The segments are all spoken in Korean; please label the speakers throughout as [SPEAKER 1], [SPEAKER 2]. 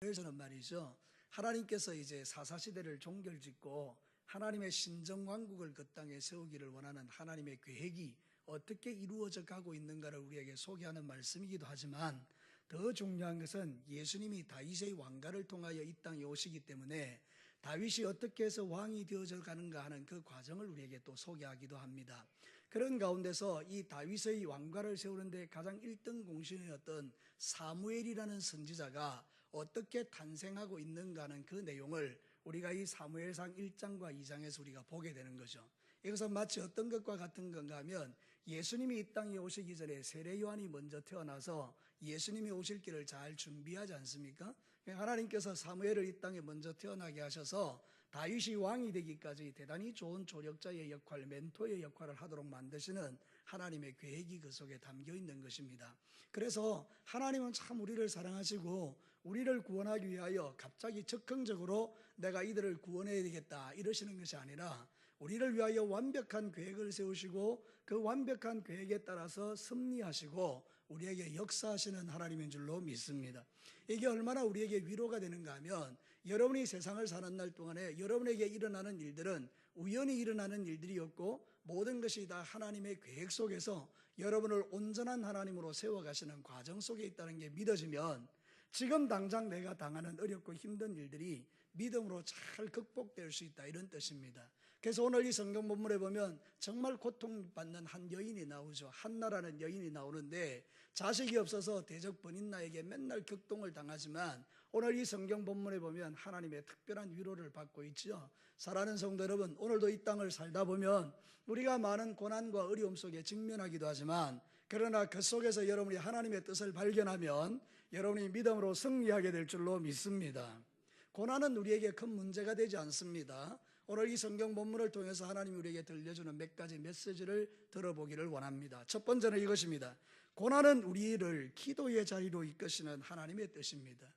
[SPEAKER 1] 그래서는 말이죠, 하나님께서 이제 사사시대를 종결짓고 하나님의 신정왕국을 그 땅에 세우기를 원하는 하나님의 계획이 어떻게 이루어져 가고 있는가를 우리에게 소개하는 말씀이기도 하지만, 더 중요한 것은 예수님이 다윗의 왕가를 통하여 이 땅에 오시기 때문에 다윗이 어떻게 해서 왕이 되어져 가는가 하는 그 과정을 우리에게 또 소개하기도 합니다. 그런 가운데서 이 다윗의 왕가를 세우는데 가장 1등 공신이었던 사무엘이라는 선지자가 어떻게 탄생하고 있는가 하는 그 내용을 우리가 이 사무엘상 1장과 2장에서 우리가 보게 되는 거죠. 이것은 마치 어떤 것과 같은 건가 하면, 예수님이 이 땅에 오시기 전에 세례 요한이 먼저 태어나서 예수님이 오실 길을 잘 준비하지 않습니까? 하나님께서 사무엘을 이 땅에 먼저 태어나게 하셔서 다윗이 왕이 되기까지 대단히 좋은 조력자의 역할, 멘토의 역할을 하도록 만드시는 하나님의 계획이 그 속에 담겨 있는 것입니다. 그래서 하나님은 참 우리를 사랑하시고 우리를 구원하기 위하여 갑자기 즉흥적으로 내가 이들을 구원해야 되겠다 이러시는 것이 아니라, 우리를 위하여 완벽한 계획을 세우시고 그 완벽한 계획에 따라서 섭리하시고 우리에게 역사하시는 하나님인 줄로 믿습니다. 이게 얼마나 우리에게 위로가 되는가 하면, 여러분이 세상을 사는 날 동안에 여러분에게 일어나는 일들은 우연히 일어나는 일들이었고, 모든 것이 다 하나님의 계획 속에서 여러분을 온전한 하나님으로 세워가시는 과정 속에 있다는 게 믿어지면, 지금 당장 내가 당하는 어렵고 힘든 일들이 믿음으로 잘 극복될 수 있다, 이런 뜻입니다. 그래서 오늘 이 성경 본문에 보면 정말 고통받는 한 여인이 나오죠. 한나라는 여인이 나오는데, 자식이 없어서 대적 번인나에게 맨날 격동을 당하지만 오늘 이 성경 본문에 보면 하나님의 특별한 위로를 받고 있죠. 사랑하는 성도 여러분, 오늘도 이 땅을 살다 보면 우리가 많은 고난과 어려움 속에 직면하기도 하지만, 그러나 그 속에서 여러분이 하나님의 뜻을 발견하면 여러분이 믿음으로 승리하게 될 줄로 믿습니다. 고난은 우리에게 큰 문제가 되지 않습니다. 오늘 이 성경 본문을 통해서 하나님이 우리에게 들려주는 몇 가지 메시지를 들어보기를 원합니다. 첫 번째는 이것입니다. 고난은 우리를 기도의 자리로 이끄시는 하나님의 뜻입니다.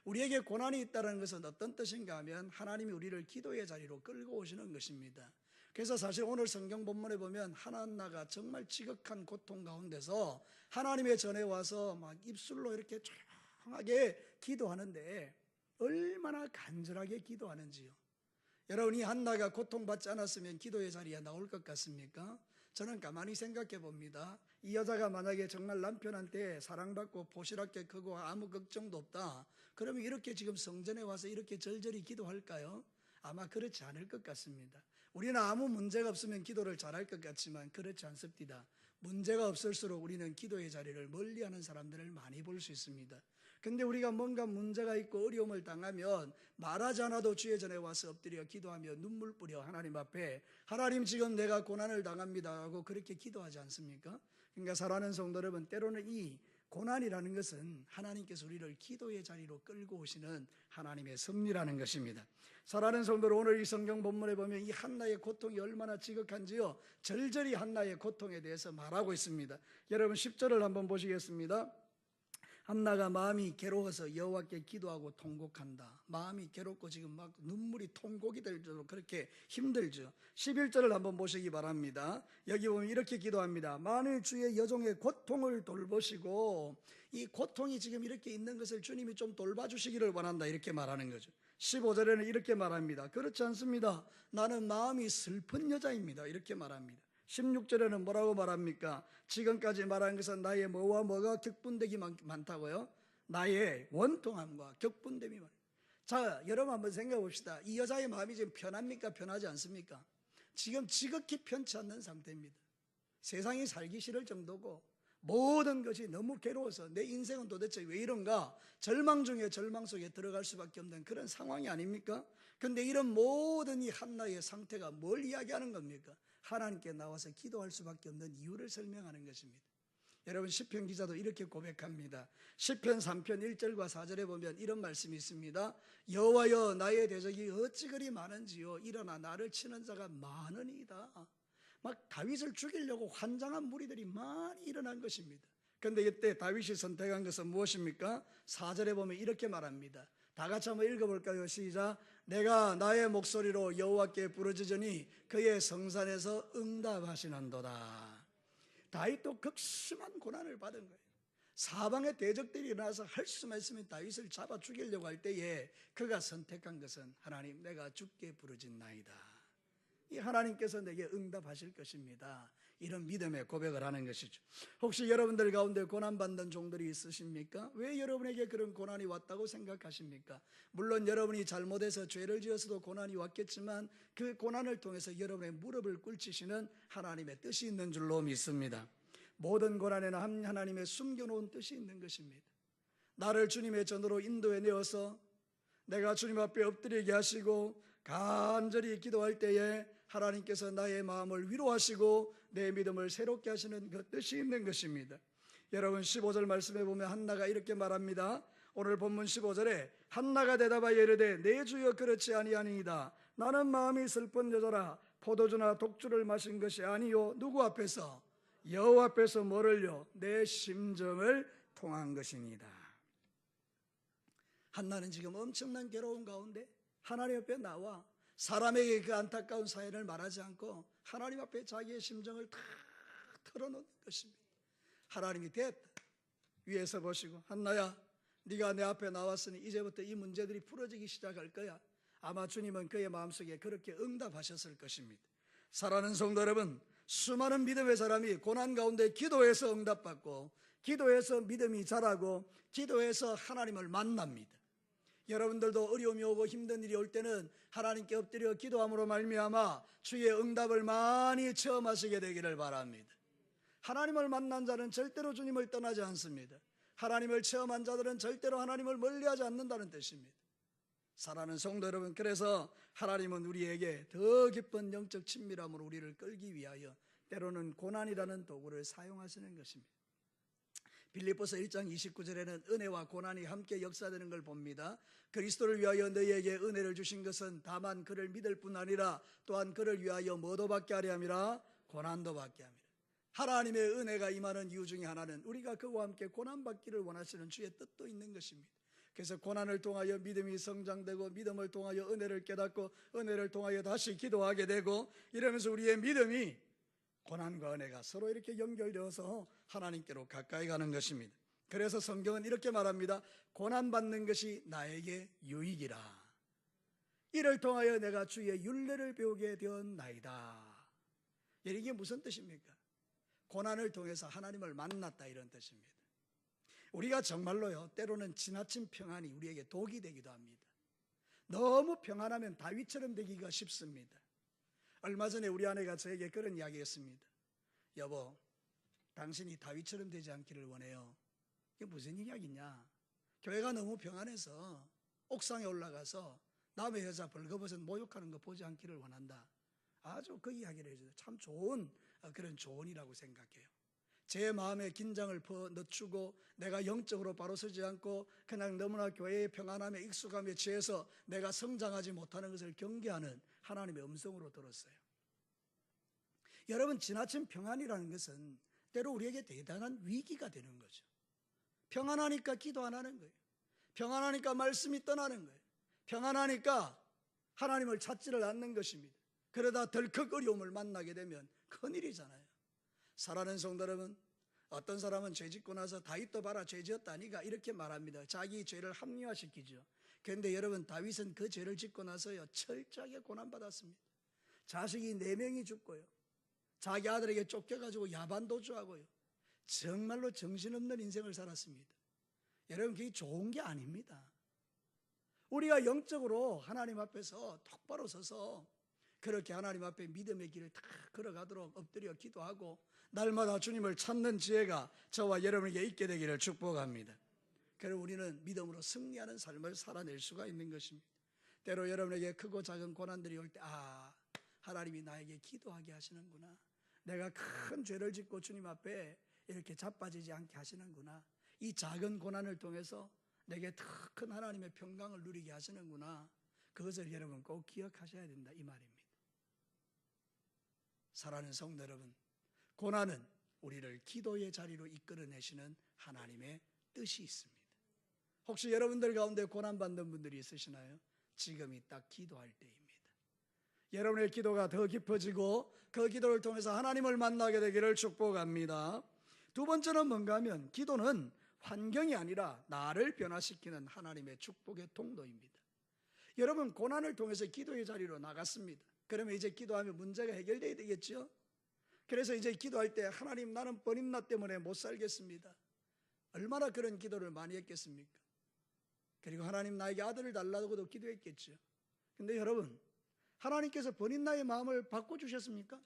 [SPEAKER 1] 우리에게 고난이 있다는 것은 어떤 뜻인가 하면, 하나님이 우리를 기도의 자리로 끌고 오시는 것입니다. 그래서 사실 오늘 성경 본문에 보면 한나가 정말 지극한 고통 가운데서 하나님의 전에 와서 막 입술로 이렇게 조용하게 기도하는데 얼마나 간절하게 기도하는지요. 여러분, 이 한나가 고통받지 않았으면 기도의 자리에 나올 것 같습니까? 저는 가만히 생각해 봅니다. 이 여자가 만약에 정말 남편한테 사랑받고 포시랍게 크고 아무 걱정도 없다, 그러면 이렇게 지금 성전에 와서 이렇게 절절히 기도할까요? 아마 그렇지 않을 것 같습니다. 우리는 아무 문제가 없으면 기도를 잘할 것 같지만 그렇지 않습니다. 문제가 없을수록 우리는 기도의 자리를 멀리하는 사람들을 많이 볼 수 있습니다. 근데 우리가 뭔가 문제가 있고 어려움을 당하면 말하지 않아도 주의 전에 와서 엎드려 기도하며 눈물 뿌려 하나님 앞에, 하나님 지금 내가 고난을 당합니다 하고 그렇게 기도하지 않습니까? 그러니까 사랑하는 성도 여러분, 때로는 이 고난이라는 것은 하나님께서 우리를 기도의 자리로 끌고 오시는 하나님의 섭리라는 것입니다. 사랑하는 성도들, 오늘 이 성경 본문에 보면 이 한나의 고통이 얼마나 지극한지요, 절절히 한나의 고통에 대해서 말하고 있습니다. 여러분 10절을 한번 보시겠습니다. 한나가 마음이 괴로워서 여호와께 기도하고 통곡한다. 마음이 괴롭고 지금 막 눈물이 통곡이 될 정도로 그렇게 힘들죠. 11절을 한번 보시기 바랍니다. 여기 보면 이렇게 기도합니다. 만일 주의 여종의 고통을 돌보시고, 이 고통이 지금 이렇게 있는 것을 주님이 좀 돌봐주시기를 원한다, 이렇게 말하는 거죠. 15절에는 이렇게 말합니다. 그렇지 않습니다. 나는 마음이 슬픈 여자입니다, 이렇게 말합니다. 16절에는 뭐라고 말합니까? 지금까지 말한 것은 나의 뭐와 뭐가 격분되기 많다고요? 나의 원통함과 격분됨이 많아요. 자, 여러분 한번 생각해 봅시다. 이 여자의 마음이 지금 편합니까? 편하지 않습니까? 지금 지극히 편치 않는 상태입니다. 세상이 살기 싫을 정도고 모든 것이 너무 괴로워서 내 인생은 도대체 왜 이런가, 절망 중에 절망 속에 들어갈 수밖에 없는 그런 상황이 아닙니까? 그런데 이런 모든 이 한나의 상태가 뭘 이야기하는 겁니까? 하나님께 나와서 기도할 수밖에 없는 이유를 설명하는 것입니다. 여러분, 시편 기자도 이렇게 고백합니다. 시편 3편 1절과 4절에 보면 이런 말씀이 있습니다. 여호와여, 나의 대적이 어찌 그리 많은지요, 일어나 나를 치는 자가 많으니이다. 막 다윗을 죽이려고 환장한 무리들이 많이 일어난 것입니다. 그런데 이때 다윗이 선택한 것은 무엇입니까? 4절에 보면 이렇게 말합니다. 다 같이 한번 읽어볼까요? 시작. 내가 나의 목소리로 여호와께 부르짖으니 그의 성산에서 응답하시는도다. 다윗도 극심한 고난을 받은 거예요. 사방의 대적들이 일어나서 할 수만 있으면 다윗을 잡아 죽이려고 할 때에 그가 선택한 것은 하나님 내가 죽게 부르짖나이다. 이 하나님께서 내게 응답하실 것입니다. 이런 믿음의 고백을 하는 것이죠. 혹시 여러분들 가운데 고난받는 종들이 있으십니까? 왜 여러분에게 그런 고난이 왔다고 생각하십니까? 물론 여러분이 잘못해서 죄를 지어서도 고난이 왔겠지만 그 고난을 통해서 여러분의 무릎을 꿇히시는 하나님의 뜻이 있는 줄로 믿습니다. 모든 고난에는 하나님의 숨겨놓은 뜻이 있는 것입니다. 나를 주님의 전으로 인도해 내어서 내가 주님 앞에 엎드리게 하시고 간절히 기도할 때에 하나님께서 나의 마음을 위로하시고 내 믿음을 새롭게 하시는 그 뜻이 있는 것입니다. 여러분 15절 말씀에 보면 한나가 이렇게 말합니다. 오늘 본문 15절에 한나가 대답하여 이르되 내 주여 그렇지 아니하니이다. 나는 마음이 슬픈 여자라 포도주나 독주를 마신 것이 아니요 누구 앞에서? 여호와 앞에서 뭐를요? 내 심정을 통한 것이니이다. 한나는 지금 엄청난 괴로움 가운데 하나님 앞에 나와 사람에게 그 안타까운 사연을 말하지 않고 하나님 앞에 자기의 심정을 다 털어놓는 것입니다. 하나님이 됐다. 위에서 보시고 한나야 네가 내 앞에 나왔으니 이제부터 이 문제들이 풀어지기 시작할 거야. 아마 주님은 그의 마음속에 그렇게 응답하셨을 것입니다. 사랑하는 성도 여러분, 수많은 믿음의 사람이 고난 가운데 기도해서 응답받고 기도해서 믿음이 자라고 기도해서 하나님을 만납니다. 여러분들도 어려움이 오고 힘든 일이 올 때는 하나님께 엎드려 기도함으로 말미암아 주의 응답을 많이 체험하시게 되기를 바랍니다. 하나님을 만난 자는 절대로 주님을 떠나지 않습니다. 하나님을 체험한 자들은 절대로 하나님을 멀리하지 않는다는 뜻입니다. 사랑하는 성도 여러분, 그래서 하나님은 우리에게 더 깊은 영적 친밀함으로 우리를 끌기 위하여 때로는 고난이라는 도구를 사용하시는 것입니다. 빌립보서 1장 29절에는 은혜와 고난이 함께 역사되는 걸 봅니다. 그리스도를 위하여 너희에게 은혜를 주신 것은 다만 그를 믿을 뿐 아니라 또한 그를 위하여 뭐도 받게 하려 함이라? 고난도 받게 함이라. 하나님의 은혜가 임하는 이유 중에 하나는 우리가 그와 함께 고난받기를 원하시는 주의 뜻도 있는 것입니다. 그래서 고난을 통하여 믿음이 성장되고 믿음을 통하여 은혜를 깨닫고 은혜를 통하여 다시 기도하게 되고 이러면서 우리의 믿음이 고난과 은혜가 서로 이렇게 연결되어서 하나님께로 가까이 가는 것입니다. 그래서 성경은 이렇게 말합니다. 고난받는 것이 나에게 유익이라. 이를 통하여 내가 주의 율례를 배우게 되었나이다. 이게 무슨 뜻입니까? 고난을 통해서 하나님을 만났다 이런 뜻입니다. 우리가 정말로요 때로는 지나친 평안이 우리에게 독이 되기도 합니다. 너무 평안하면 다윗처럼 되기가 쉽습니다. 얼마 전에 우리 아내가 저에게 그런 이야기했습니다. 여보, 당신이 다윗처럼 되지 않기를 원해요. 이게 무슨 이야기냐? 교회가 너무 평안해서 옥상에 올라가서 남의 여자 벌거벗은 모욕하는 거 보지 않기를 원한다. 아주 그 이야기를 해줘요. 참 좋은 그런 조언이라고 생각해요. 제 마음에 긴장을 늦추고 내가 영적으로 바로 서지 않고 그냥 너무나 교회의 평안함에 익숙함에 취해서 내가 성장하지 못하는 것을 경계하는 하나님의 음성으로 들었어요. 여러분, 지나친 평안이라는 것은 때로 우리에게 대단한 위기가 되는 거죠. 평안하니까 기도 안 하는 거예요. 평안하니까 말씀이 떠나는 거예요. 평안하니까 하나님을 찾지를 않는 것입니다. 그러다 덜컥 어려움을 만나게 되면 큰일이잖아요. 사랑하는 성도 여러분, 어떤 사람은 죄 짓고 나서 다윗도 봐라 죄 지었다니까 이렇게 말합니다. 자기 죄를 합리화시키죠. 그런데 여러분, 다윗은 그 죄를 짓고 나서요 철저하게 고난받았습니다. 자식이 4명이 죽고요, 자기 아들에게 쫓겨가지고 야반도주하고요, 정말로 정신없는 인생을 살았습니다. 여러분, 그게 좋은 게 아닙니다. 우리가 영적으로 하나님 앞에서 똑바로 서서 그렇게 하나님 앞에 믿음의 길을 다 걸어가도록 엎드려 기도하고 날마다 주님을 찾는 지혜가 저와 여러분에게 있게 되기를 축복합니다. 그리고 우리는 믿음으로 승리하는 삶을 살아낼 수가 있는 것입니다. 때로 여러분에게 크고 작은 고난들이 올 때 하나님이 나에게 기도하게 하시는구나, 내가 큰 죄를 짓고 주님 앞에 이렇게 자빠지지 않게 하시는구나, 이 작은 고난을 통해서 내게 더 큰 하나님의 평강을 누리게 하시는구나, 그것을 여러분 꼭 기억하셔야 된다 이 말입니다. 사랑하는 성도 여러분, 고난은 우리를 기도의 자리로 이끌어내시는 하나님의 뜻이 있습니다. 혹시 여러분들 가운데 고난받는 분들이 있으시나요? 지금이 딱 기도할 때입니다. 여러분의 기도가 더 깊어지고 그 기도를 통해서 하나님을 만나게 되기를 축복합니다. 두 번째는 뭔가 하면 기도는 환경이 아니라 나를 변화시키는 하나님의 축복의 통로입니다. 여러분, 고난을 통해서 기도의 자리로 나갔습니다. 그러면 이제 기도하면 문제가 해결돼야 되겠죠? 그래서 이제 기도할 때 하나님, 나는 번임나 때문에 못 살겠습니다. 얼마나 그런 기도를 많이 했겠습니까? 그리고 하나님, 나에게 아들을 달라고도 기도했겠죠. 근데 여러분, 하나님께서 번임나의 마음을 바꿔주셨습니까?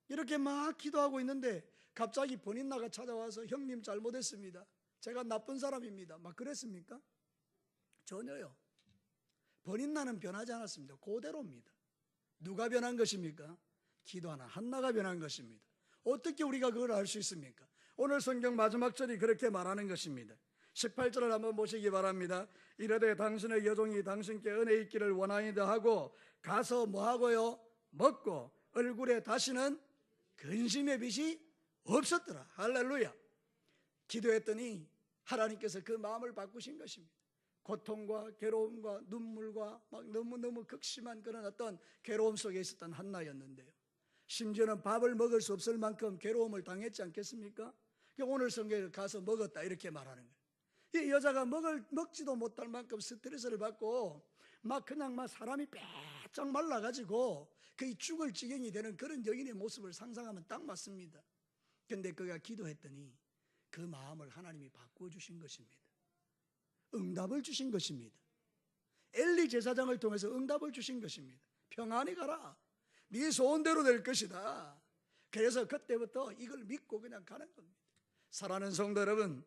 [SPEAKER 1] 이렇게 막 기도하고 있는데 갑자기 번임나가 찾아와서 형님 잘못했습니다, 제가 나쁜 사람입니다, 막 그랬습니까? 전혀요. 번임나는 변하지 않았습니다. 그대로입니다. 누가 변한 것입니까? 기도하는 한나가 변한 것입니다. 어떻게 우리가 그걸 알 수 있습니까? 오늘 성경 마지막 절이 그렇게 말하는 것입니다. 18절을 한번 보시기 바랍니다. 이르되 당신의 여종이 당신께 은혜 있기를 원하이다 하고 가서 뭐하고요? 먹고 얼굴에 다시는 근심의 빛이 없었더라. 할렐루야. 기도했더니 하나님께서 그 마음을 바꾸신 것입니다. 고통과 괴로움과 눈물과 막 너무너무 극심한 그런 어떤 괴로움 속에 있었던 한나였는데요, 심지어는 밥을 먹을 수 없을 만큼 괴로움을 당했지 않겠습니까? 오늘 성경에 가서 먹었다 이렇게 말하는 거예요. 이 여자가 먹지도 못할 만큼 스트레스를 받고 막 그냥 막 사람이 빼짝 말라가지고 거의 죽을 지경이 되는 그런 여인의 모습을 상상하면 딱 맞습니다. 그런데 그가 기도했더니 그 마음을 하나님이 바꾸어 주신 것입니다. 응답을 주신 것입니다. 엘리 제사장을 통해서 응답을 주신 것입니다. 평안히 가라, 네 소원대로 될 것이다. 그래서 그때부터 이걸 믿고 그냥 가는 겁니다. 사랑하는 성도 여러분,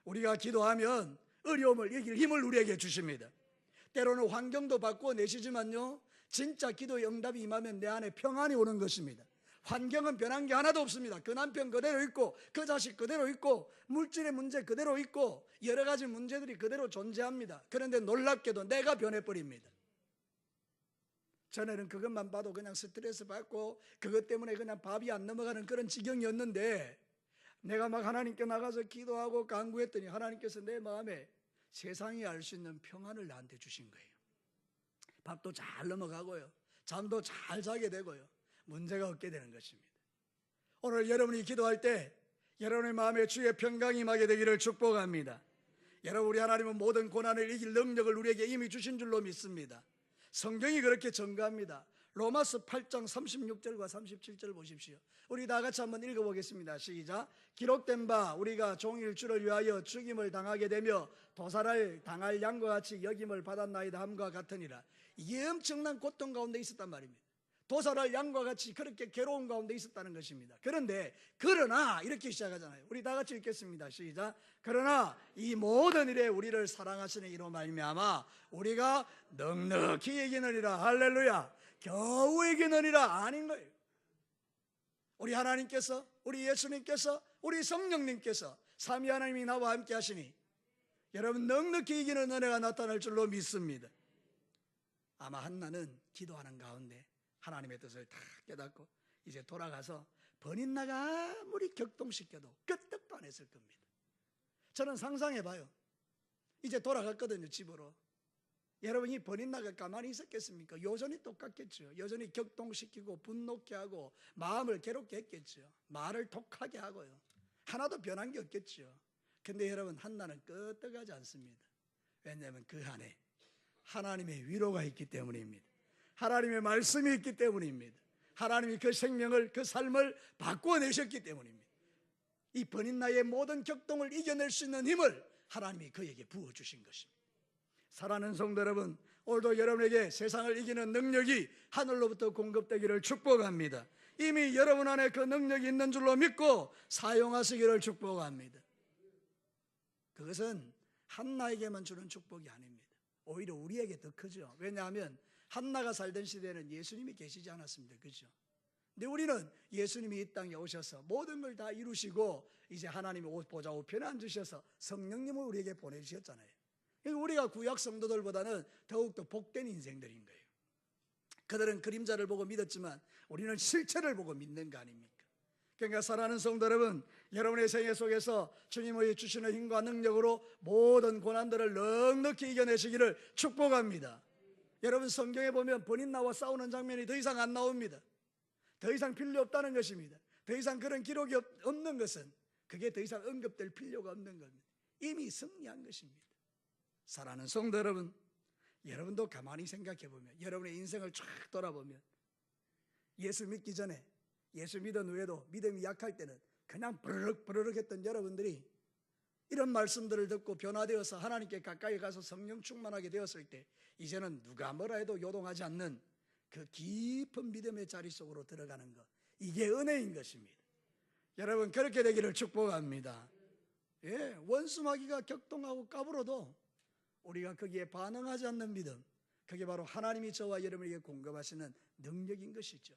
[SPEAKER 1] 우리가 기도하면 어려움을 이길 힘을 우리에게 주십니다. 때로는 환경도 바꾸어 내시지만요, 진짜 기도의 응답이 임하면 내 안에 평안이 오는 것입니다. 환경은 변한 게 하나도 없습니다. 그 남편 그대로 있고 그 자식 그대로 있고 물질의 문제 그대로 있고 여러 가지 문제들이 그대로 존재합니다. 그런데 놀랍게도 내가 변해버립니다. 전에는 그것만 봐도 그냥 스트레스 받고 그것 때문에 그냥 밥이 안 넘어가는 그런 지경이었는데, 내가 막 하나님께 나가서 기도하고 간구했더니 하나님께서 내 마음에 세상이 알 수 있는 평안을 나한테 주신 거예요. 밥도 잘 넘어가고요, 잠도 잘 자게 되고요, 문제가 없게 되는 것입니다. 오늘 여러분이 기도할 때 여러분의 마음에 주의 평강이 임하게 되기를 축복합니다. 여러분, 우리 하나님은 모든 고난을 이길 능력을 우리에게 이미 주신 줄로 믿습니다. 성경이 그렇게 증거합니다. 로마서 8장 36절과 37절 보십시오. 우리 다 같이 한번 읽어보겠습니다. 시작. 기록된 바 우리가 종일 주를 위하여 죽임을 당하게 되며 도살을 당할 양과 같이 여김을 받았나이다 함과 같으니라. 이게 엄청난 고통 가운데 있었단 말입니다. 도살할 양과 같이 그렇게 괴로운 가운데 있었다는 것입니다. 그런데 그러나 이렇게 시작하잖아요. 우리 다 같이 읽겠습니다. 시작. 그러나 이 모든 일에 우리를 사랑하시는 이로 말미암아 우리가 넉넉히 이기느니라. 할렐루야. 겨우 이기느니라 아닌 거예요. 우리 하나님께서, 우리 예수님께서, 우리 성령님께서 삼위 하나님이 나와 함께 하시니 여러분 넉넉히 이기는 은혜가 나타날 줄로 믿습니다. 아마 한나는 기도하는 가운데 하나님의 뜻을 다 깨닫고 이제 돌아가서 번인나가 아무리 격동시켜도 끄떡도 안 했을 겁니다. 저는 상상해봐요. 이제 돌아갔거든요, 집으로. 여러분이 번인나가 가만히 있었겠습니까? 여전히 똑같겠죠. 여전히 격동시키고 분노케 하고 마음을 괴롭게 했겠죠. 말을 독하게 하고요. 하나도 변한 게 없겠죠. 근데 여러분, 한나는 끄떡하지 않습니다. 왜냐하면 그 안에 하나님의 위로가 있기 때문입니다. 하나님의 말씀이 있기 때문입니다. 하나님이 그 생명을, 그 삶을 바꾸어내셨기 때문입니다. 이 번인나의 모든 격동을 이겨낼 수 있는 힘을 하나님이 그에게 부어주신 것입니다. 사랑하는 성도 여러분, 오늘도 여러분에게 세상을 이기는 능력이 하늘로부터 공급되기를 축복합니다. 이미 여러분 안에 그 능력이 있는 줄로 믿고 사용하시기를 축복합니다. 그것은 한나에게만 주는 축복이 아닙니다. 오히려 우리에게 더 크죠. 왜냐하면 한나가 살던 시대에는 예수님이 계시지 않았습니다. 그렇죠? 근데 우리는 예수님이 이 땅에 오셔서 모든 걸 다 이루시고 이제 하나님이 보좌 우편에 앉으셔서 성령님을 우리에게 보내주셨잖아요. 우리가 구약 성도들보다는 더욱더 복된 인생들인 거예요. 그들은 그림자를 보고 믿었지만 우리는 실체를 보고 믿는 거 아닙니까? 그러니까 사랑하는 성도 여러분, 여러분의 생애 속에서 주님의 주시는 힘과 능력으로 모든 고난들을 넉넉히 이겨내시기를 축복합니다. 여러분, 성경에 보면 번인나와 싸우는 장면이 더 이상 안 나옵니다. 더 이상 필요 없다는 것입니다. 더 이상 그런 기록이 없는 것은 그게 더 이상 언급될 필요가 없는 겁니다. 이미 승리한 것입니다. 사랑하는 성도 여러분, 여러분도 가만히 생각해 보면, 여러분의 인생을 쫙 돌아보면, 예수 믿기 전에, 예수 믿은 후에도 믿음이 약할 때는 그냥 버르륵 했던 여러분들이 이런 말씀들을 듣고 변화되어서 하나님께 가까이 가서 성령 충만하게 되었을 때, 이제는 누가 뭐라 해도 요동하지 않는 그 깊은 믿음의 자리 속으로 들어가는 것, 이게 은혜인 것입니다. 여러분, 그렇게 되기를 축복합니다. 예, 원수마귀가 격동하고 까불어도 우리가 거기에 반응하지 않는 믿음, 그게 바로 하나님이 저와 여러분에게 공급하시는 능력인 것이죠.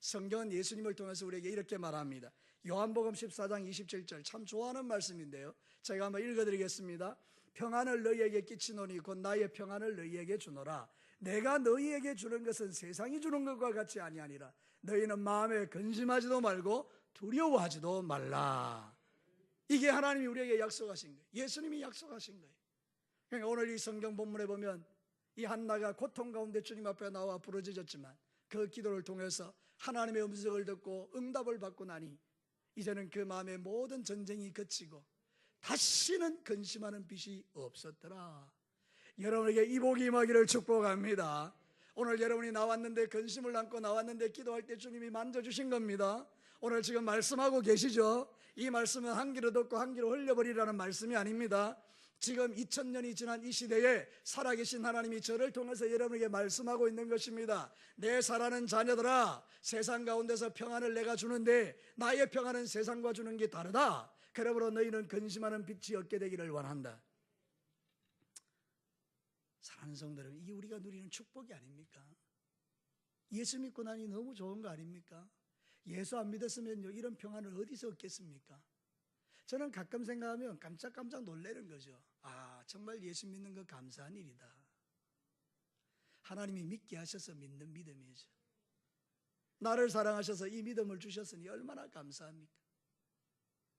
[SPEAKER 1] 성경은 예수님을 통해서 우리에게 이렇게 말합니다. 요한복음 14장 27절, 참 좋아하는 말씀인데요, 제가 한번 읽어드리겠습니다. 평안을 너희에게 끼치노니 곧 나의 평안을 너희에게 주노라. 내가 너희에게 주는 것은 세상이 주는 것과 같이 아니하니라. 너희는 마음에 근심하지도 말고 두려워하지도 말라. 이게 하나님이 우리에게 약속하신 거예요. 예수님이 약속하신 거예요. 그러니까 오늘 이 성경 본문에 보면 이 한나가 고통 가운데 주님 앞에 나와 부르짖었지만 그 기도를 통해서 하나님의 음성을 듣고 응답을 받고 나니 이제는 그 마음의 모든 전쟁이 그치고 다시는 근심하는 빛이 없었더라. 여러분에게 이 복이 임하기를 축복합니다. 오늘 여러분이 나왔는데, 근심을 안고 나왔는데 기도할 때 주님이 만져주신 겁니다. 오늘 지금 말씀하고 계시죠? 이 말씀은 한 귀로 듣고 한 귀로 흘려버리라는 말씀이 아닙니다. 지금 2000년이 지난 이 시대에 살아계신 하나님이 저를 통해서 여러분에게 말씀하고 있는 것입니다. 내 사랑하는 자녀들아, 세상 가운데서 평안을 내가 주는데 나의 평안은 세상과 주는 게 다르다. 그러므로 너희는 근심하는 빛이 얻게 되기를 원한다. 사랑하는 성도들, 이게 우리가 누리는 축복이 아닙니까? 예수 믿고 나니 너무 좋은 거 아닙니까? 예수 안 믿었으면요, 이런 평안을 어디서 얻겠습니까? 저는 가끔 생각하면 깜짝 놀라는 거죠. 아, 정말 예수 믿는 거 감사한 일이다. 하나님이 믿게 하셔서 믿는 믿음이죠. 나를 사랑하셔서 이 믿음을 주셨으니 얼마나 감사합니까?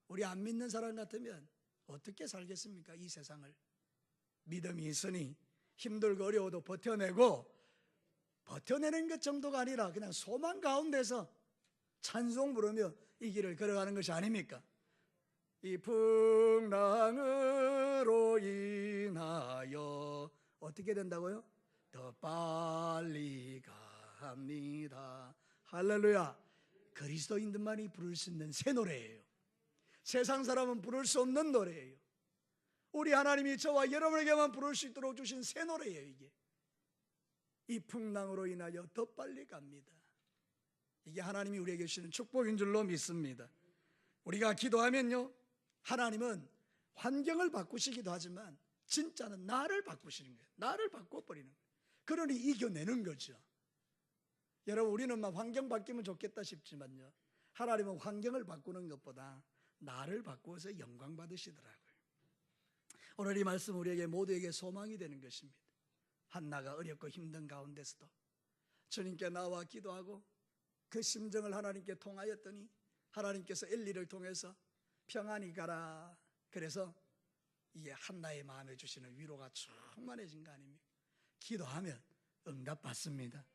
[SPEAKER 1] 우리 안 믿는 사람 같으면 어떻게 살겠습니까? 이 세상을. 믿음이 있으니 힘들고 어려워도 버텨내는 것 정도가 아니라 그냥 소망 가운데서 찬송 부르며 이 길을 걸어가는 것이 아닙니까? 이 풍랑으로 인하여 어떻게 된다고요? 더 빨리 갑니다. 할렐루야. 그리스도인들만이 부를 수 있는 새 노래예요. 세상 사람은 부를 수 없는 노래예요. 우리 하나님이 저와 여러분에게만 부를 수 있도록 주신 새 노래예요. 이게 이 풍랑으로 인하여 더 빨리 갑니다. 이게 하나님이 우리에게 주시는 축복인 줄로 믿습니다. 우리가 기도하면요, 하나님은 환경을 바꾸시기도 하지만 진짜는 나를 바꾸시는 거예요. 나를 바꿔버리는 거예요. 그러니 이겨내는 거죠. 여러분, 우리는 막 환경 바뀌면 좋겠다 싶지만요, 하나님은 환경을 바꾸는 것보다 나를 바꾸어서 영광 받으시더라고요. 오늘 이 말씀 우리에게 모두에게 소망이 되는 것입니다. 한나가 어렵고 힘든 가운데서도 주님께 나와 기도하고 그 심정을 하나님께 통하였더니 하나님께서 엘리를 통해서 평안히 가라. 그래서 이게 한나의 마음에 주시는 위로가 충만해진 거 아닙니까? 기도하면 응답받습니다.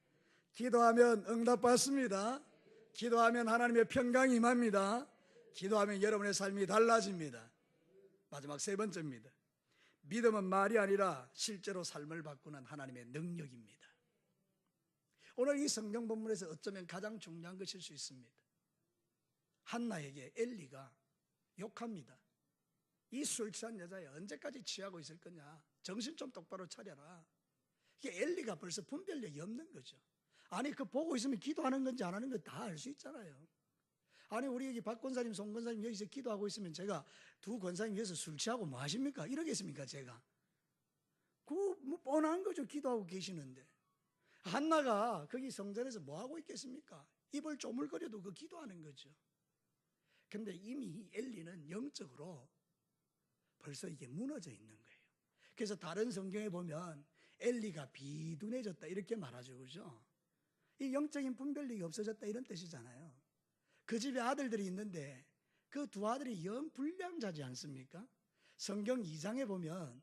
[SPEAKER 1] 기도하면 응답받습니다. 기도하면 하나님의 평강이 임합니다. 기도하면 여러분의 삶이 달라집니다. 마지막 세 번째입니다. 믿음은 말이 아니라 실제로 삶을 바꾸는 하나님의 능력입니다. 오늘 이 성경 본문에서 어쩌면 가장 중요한 것일 수 있습니다. 한나에게 엘리가 욕합니다. 이 술 취한 여자야, 언제까지 취하고 있을 거냐? 정신 좀 똑바로 차려라. 이게 엘리가 벌써 분별력이 없는 거죠. 아니, 그 보고 있으면 기도하는 건지 안 하는 건지 다 알 수 있잖아요. 아니, 우리 여기 박 권사님, 송 권사님 여기서 기도하고 있으면 제가 두 권사님 위해서 술 취하고 뭐 하십니까? 이러겠습니까, 제가? 뭐 뻔한 거죠. 기도하고 계시는데. 한나가 거기 성전에서 뭐 하고 있겠습니까? 입을 쪼물거려도 그 기도하는 거죠. 근데 이미 엘리는 영적으로 벌써 이게 무너져 있는 거예요. 그래서 다른 성경에 보면 엘리가 비둔해졌다 이렇게 말하죠, 그죠? 이 영적인 분별력이 없어졌다 이런 뜻이잖아요. 그 집에 아들들이 있는데 그 두 아들이 영 불량자지 않습니까? 성경 2장에 보면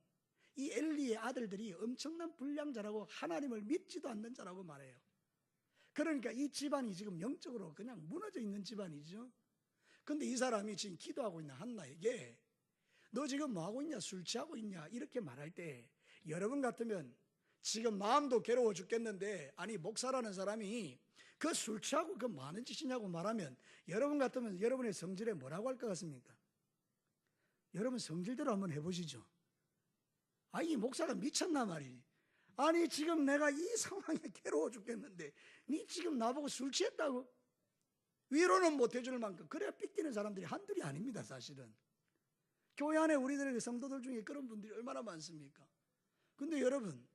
[SPEAKER 1] 이 엘리의 아들들이 엄청난 불량자라고, 하나님을 믿지도 않는 자라고 말해요. 그러니까 이 집안이 지금 영적으로 그냥 무너져 있는 집안이죠. 근데 이 사람이 지금 기도하고 있는 한나에게 너 지금 뭐하고 있냐, 술 취하고 있냐 이렇게 말할 때 여러분 같으면 지금 마음도 괴로워 죽겠는데, 아니 목사라는 사람이 그 술 취하고 그 뭐하는 짓이냐고 말하면 여러분 같으면 여러분의 성질에 뭐라고 할 것 같습니까? 여러분 성질대로 한번 해보시죠. 아, 이 목사가 미쳤나 말이지. 아니 지금 내가 이 상황에 괴로워 죽겠는데 니 지금 나보고 술 취했다고? 위로는 못 해줄 만큼. 그래야 삐끼는 사람들이 한둘이 아닙니다. 사실은 교회 안에 우리들의 성도들 중에 그런 분들이 얼마나 많습니까? 근데 여러분,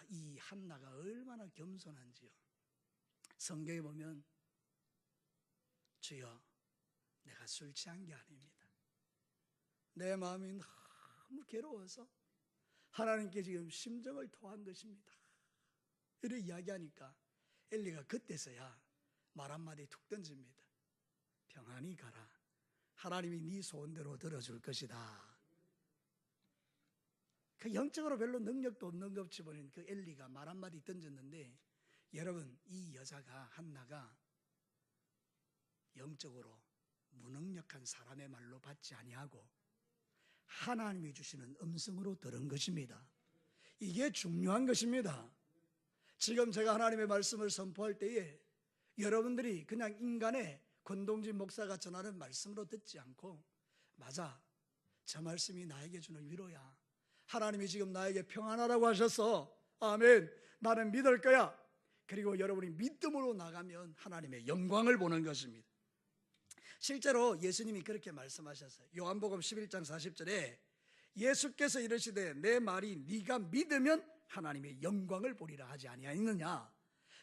[SPEAKER 1] 이 한나가 얼마나 겸손한지요. 성경에 보면 주여 내가 술 취한 게 아닙니다. 내 마음이 너무 괴로워서 하나님께 지금 심정을 토한 것입니다. 이렇게 이야기하니까 엘리가 그때서야 말 한마디 툭 던집니다. 평안히 가라. 하나님이 네 소원대로 들어줄 것이다. 그 영적으로 별로 능력도 없는 것 집어낸 그 엘리가 말 한마디 던졌는데, 여러분 이 여자가 한나가 영적으로 무능력한 사람의 말로 받지 아니하고 하나님이 주시는 음성으로 들은 것입니다. 이게 중요한 것입니다. 지금 제가 하나님의 말씀을 선포할 때에 여러분들이 그냥 인간의 권동진 목사가 전하는 말씀으로 듣지 않고, 맞아, 저 말씀이 나에게 주는 위로야. 하나님이 지금 나에게 평안하라고 하셔서 아멘, 나는 믿을 거야. 그리고 여러분이 믿음으로 나가면 하나님의 영광을 보는 것입니다. 실제로 예수님이 그렇게 말씀하셨어요. 요한복음 11장 40절에 예수께서 이르시되 내 말이 네가 믿으면 하나님의 영광을 보리라 하지 아니하였느냐.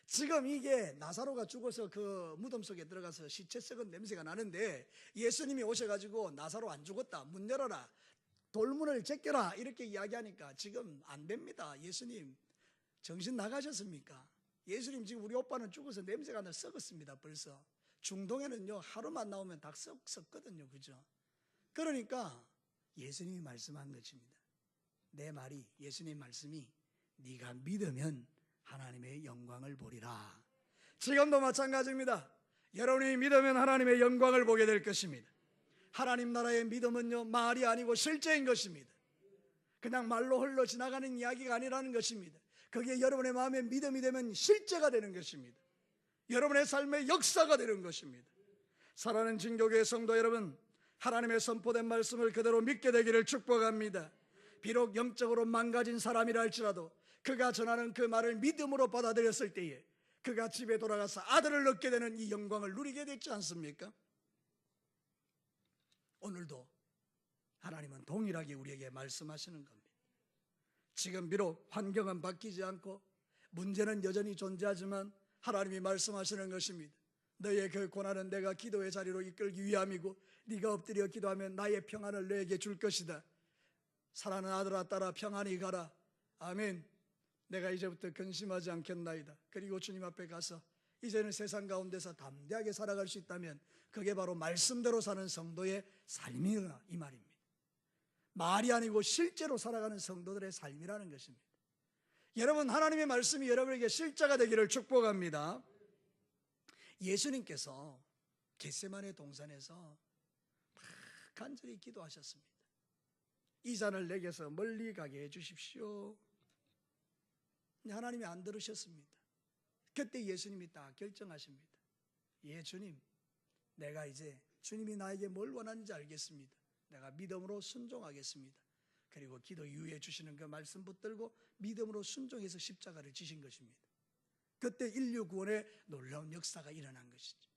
[SPEAKER 1] 지금 이게 나사로가 죽어서 그 무덤 속에 들어가서 시체 썩은 냄새가 나는데 예수님이 오셔가지고 나사로 안 죽었다, 문 열어라, 돌문을 제껴라 이렇게 이야기하니까 지금 안 됩니다. 예수님 정신 나가셨습니까? 예수님 지금 우리 오빠는 죽어서 냄새가 나 썩었습니다. 벌써 중동에는요 하루만 나오면 다 썩거든요. 그죠? 그러니까 예수님이 말씀한 것입니다. 내 말이, 예수님 말씀이 네가 믿으면 하나님의 영광을 보리라. 지금도 마찬가지입니다. 여러분이 믿으면 하나님의 영광을 보게 될 것입니다. 하나님 나라의 믿음은요 말이 아니고 실제인 것입니다. 그냥 말로 흘러 지나가는 이야기가 아니라는 것입니다. 그게 여러분의 마음에 믿음이 되면 실제가 되는 것입니다. 여러분의 삶의 역사가 되는 것입니다. 사랑하는 진교교회 성도 여러분, 하나님의 선포된 말씀을 그대로 믿게 되기를 축복합니다. 비록 영적으로 망가진 사람이라 할지라도 그가 전하는 그 말을 믿음으로 받아들였을 때에 그가 집에 돌아가서 아들을 얻게 되는 이 영광을 누리게 됐지 않습니까? 오늘도 하나님은 동일하게 우리에게 말씀하시는 겁니다. 지금 비록 환경은 바뀌지 않고 문제는 여전히 존재하지만 하나님이 말씀하시는 것입니다. 너의 그 고난은 내가 기도의 자리로 이끌기 위함이고 네가 엎드려 기도하면 나의 평안을 너에게 줄 것이다. 사랑하는 아들아 딸아 평안히 가라. 아멘. 내가 이제부터 근심하지 않겠나이다. 그리고 주님 앞에 가서 이제는 세상 가운데서 담대하게 살아갈 수 있다면 그게 바로 말씀대로 사는 성도의 삶이라 이 말입니다. 말이 아니고 실제로 살아가는 성도들의 삶이라는 것입니다. 여러분, 하나님의 말씀이 여러분에게 실제가 되기를 축복합니다. 예수님께서 겟세마네 동산에서 막 간절히 기도하셨습니다. 이 잔을 내게서 멀리 가게 해주십시오. 근데 하나님이 안 들으셨습니다. 그때 예수님이 딱 결정하십니다. 예, 주님, 내가 이제 주님이 나에게 뭘 원하는지 알겠습니다. 내가 믿음으로 순종하겠습니다. 그리고 기도 이후에 주시는 그 말씀 붙들고 믿음으로 순종해서 십자가를 지신 것입니다. 그때 인류 구원의 놀라운 역사가 일어난 것이죠.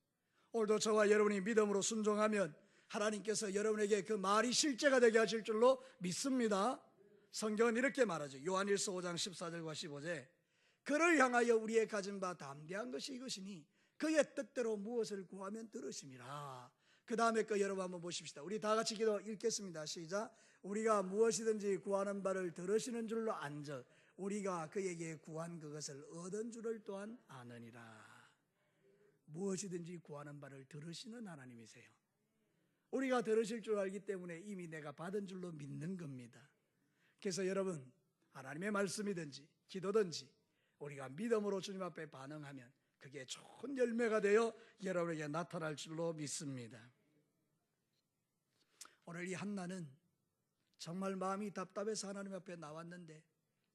[SPEAKER 1] 오늘도 저와 여러분이 믿음으로 순종하면 하나님께서 여러분에게 그 말이 실제가 되게 하실 줄로 믿습니다. 성경은 이렇게 말하죠. 요한일서 5장 14절과 15절, 그를 향하여 우리의 가진 바 담대한 것이 이것이니 그의 뜻대로 무엇을 구하면 들으심이라. 그 다음에 거 여러분 한번 보십시다. 우리 다 같이 기도 읽겠습니다. 시작. 우리가 무엇이든지 구하는 바를 들으시는 줄로 안즉 우리가 그에게 구한 그것을 얻은 줄을 또한 아느니라. 무엇이든지 구하는 바를 들으시는 하나님이세요. 우리가 들으실 줄 알기 때문에 이미 내가 받은 줄로 믿는 겁니다. 그래서 여러분, 하나님의 말씀이든지 기도든지 우리가 믿음으로 주님 앞에 반응하면 그게 좋은 열매가 되어 여러분에게 나타날 줄로 믿습니다. 오늘 이 한나는 정말 마음이 답답해서 하나님 앞에 나왔는데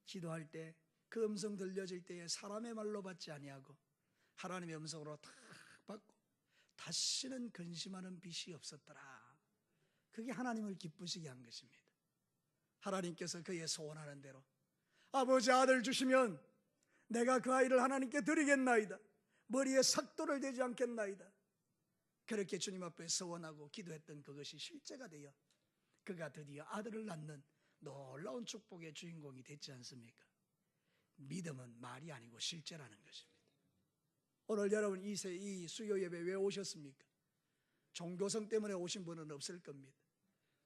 [SPEAKER 1] 기도할 때 그 음성 들려질 때에 사람의 말로 받지 아니하고 하나님의 음성으로 탁 받고 다시는 근심하는 빛이 없었더라. 그게 하나님을 기쁘시게 한 것입니다. 하나님께서 그의 소원하는 대로 아버지 아들 주시면 내가 그 아이를 하나님께 드리겠나이다. 머리에 삭도를 대지 않겠나이다. 그렇게 주님 앞에 서원하고 기도했던 그것이 실제가 되어 그가 드디어 아들을 낳는 놀라운 축복의 주인공이 됐지 않습니까? 믿음은 말이 아니고 실제라는 것입니다. 오늘 여러분 이 수요 예배 왜 오셨습니까? 종교성 때문에 오신 분은 없을 겁니다.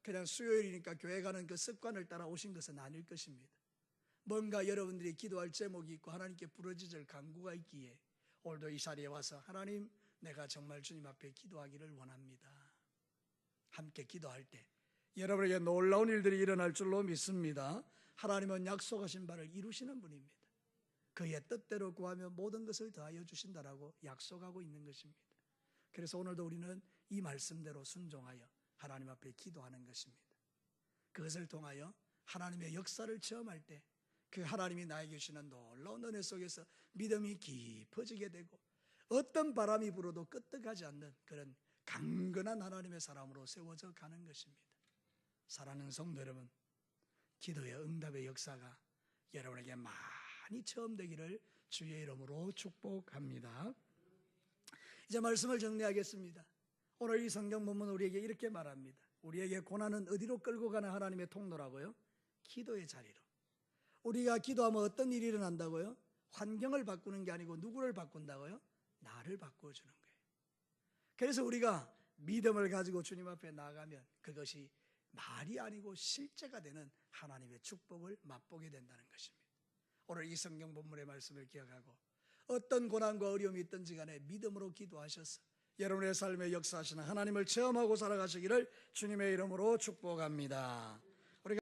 [SPEAKER 1] 그냥 수요일이니까 교회 가는 그 습관을 따라 오신 것은 아닐 것입니다. 뭔가 여러분들이 기도할 제목이 있고 하나님께 부르짖을 간구가 있기에 오늘도 이 자리에 와서 하나님 내가 정말 주님 앞에 기도하기를 원합니다. 함께 기도할 때 여러분에게 놀라운 일들이 일어날 줄로 믿습니다. 하나님은 약속하신 바를 이루시는 분입니다. 그의 뜻대로 구하면 모든 것을 더하여 주신다라고 약속하고 있는 것입니다. 그래서 오늘도 우리는 이 말씀대로 순종하여 하나님 앞에 기도하는 것입니다. 그것을 통하여 하나님의 역사를 체험할 때 그 하나님이 나에게 주시는 놀라운 은혜 속에서 믿음이 깊어지게 되고 어떤 바람이 불어도 끄떡하지 않는 그런 강건한 하나님의 사람으로 세워져 가는 것입니다. 사랑하는 성도 여러분, 기도의 응답의 역사가 여러분에게 많이 체험되기를 주의 이름으로 축복합니다. 이제 말씀을 정리하겠습니다. 오늘 이 성경 본문 우리에게 이렇게 말합니다. 우리에게 고난은 어디로 끌고 가는 하나님의 통로라고요? 기도의 자리로. 우리가 기도하면 어떤 일이 일어난다고요? 환경을 바꾸는 게 아니고 누구를 바꾼다고요? 나를 바꾸어 주는 거예요. 그래서 우리가 믿음을 가지고 주님 앞에 나가면 그것이 말이 아니고 실제가 되는 하나님의 축복을 맛보게 된다는 것입니다. 오늘 이 성경 본문의 말씀을 기억하고 어떤 고난과 어려움이 있든지 간에 믿음으로 기도하셔서 여러분의 삶에 역사하시는 하나님을 체험하고 살아가시기를 주님의 이름으로 축복합니다.